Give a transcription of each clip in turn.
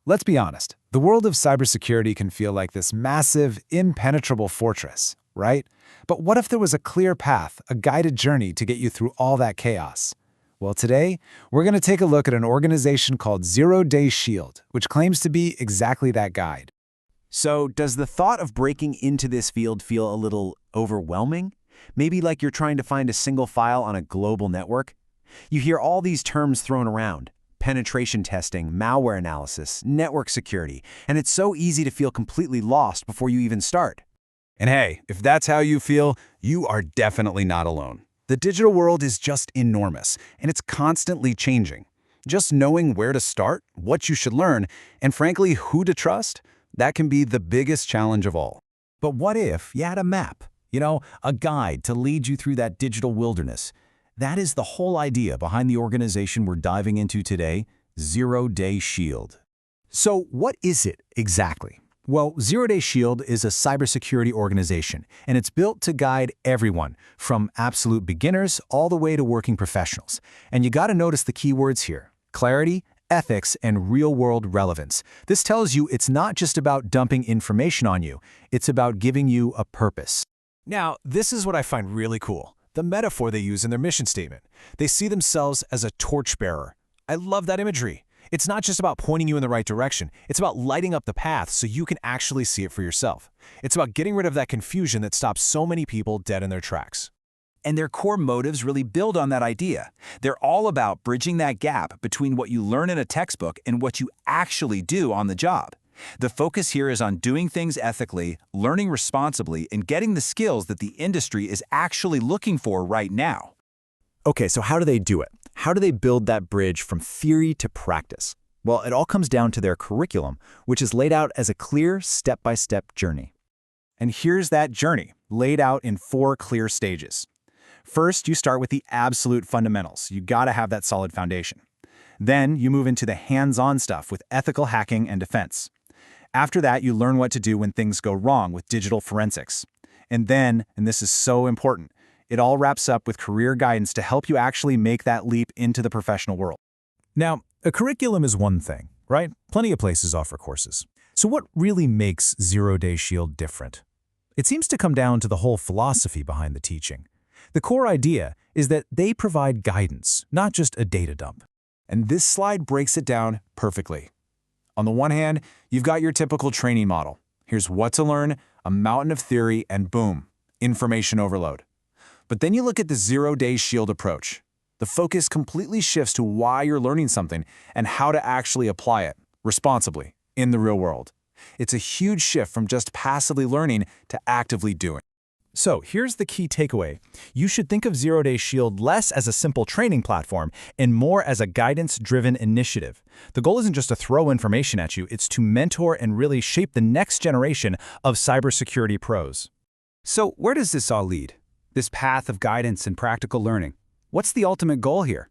Let's be honest, the world of cybersecurity can feel like this massive, impenetrable fortress, right? But what if there was a clear path, a guided journey to get you through all that chaos? Well, today, we're going to take a look at an organization called Zero Day Shield, which claims to be exactly that guide. So, does the thought of breaking into this field feel a little overwhelming? Maybe like you're trying to find a single file on a global network? You hear all these terms thrown around: penetration testing, malware analysis, network security, and it's so easy to feel completely lost before you even start. And hey, if that's how you feel, you are definitely not alone. The digital world is just enormous, and it's constantly changing. Just knowing where to start, what you should learn, and frankly, who to trust, that can be the biggest challenge of all. But what if you had a map? A guide to lead you through that digital wilderness. That is the whole idea behind the organization we're diving into today, Zero Day Shield. So what is it exactly? Well, Zero Day Shield is a cybersecurity organization, and it's built to guide everyone, from absolute beginners all the way to working professionals. And you gotta notice the key words here: clarity, ethics, and real-world relevance. This tells you it's not just about dumping information on you, it's about giving you a purpose. Now, this is what I find really cool: the metaphor they use in their mission statement. They see themselves as a torchbearer. I love that imagery. It's not just about pointing you in the right direction. It's about lighting up the path so you can actually see it for yourself. It's about getting rid of that confusion that stops so many people dead in their tracks. And their core motives really build on that idea. They're all about bridging that gap between what you learn in a textbook and what you actually do on the job. The focus here is on doing things ethically, learning responsibly, and getting the skills that the industry is actually looking for right now. Okay, so how do they do it? How do they build that bridge from theory to practice? Well, it all comes down to their curriculum, which is laid out as a clear step-by-step journey. And here's that journey, laid out in 4 clear stages. First, you start with the absolute fundamentals. You gotta have that solid foundation. Then you move into the hands-on stuff with ethical hacking and defense. After that, you learn what to do when things go wrong with digital forensics. And then, and this is so important, it all wraps up with career guidance to help you actually make that leap into the professional world. Now, a curriculum is one thing, right? Plenty of places offer courses. So what really makes Zero Day Shield different? It seems to come down to the whole philosophy behind the teaching. The core idea is that they provide guidance, not just a data dump. And this slide breaks it down perfectly. On the one hand, you've got your typical training model. Here's what to learn, a mountain of theory, and boom, information overload. But then you look at the Zero Day Shield approach. The focus completely shifts to why you're learning something and how to actually apply it responsibly in the real world. It's a huge shift from just passively learning to actively doing. So here's the key takeaway. You should think of Zero Day Shield less as a simple training platform and more as a guidance-driven initiative. The goal isn't just to throw information at you, it's to mentor and really shape the next generation of cybersecurity pros. So where does this all lead? This path of guidance and practical learning. What's the ultimate goal here?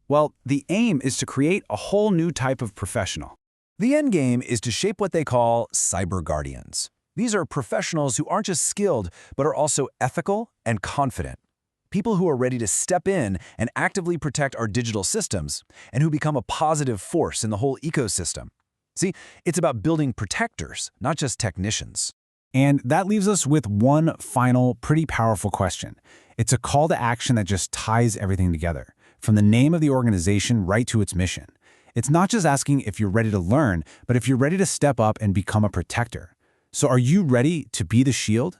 Well, the aim is to create a whole new type of professional. The end game is to shape what they call cyber guardians. These are professionals who aren't just skilled, but are also ethical and confident. People who are ready to step in and actively protect our digital systems, and who become a positive force in the whole ecosystem. See, it's about building protectors, not just technicians. And that leaves us with one final, pretty powerful question. It's a call to action that just ties everything together, from the name of the organization right to its mission. It's not just asking if you're ready to learn, but if you're ready to step up and become a protector. So are you ready to be the shield?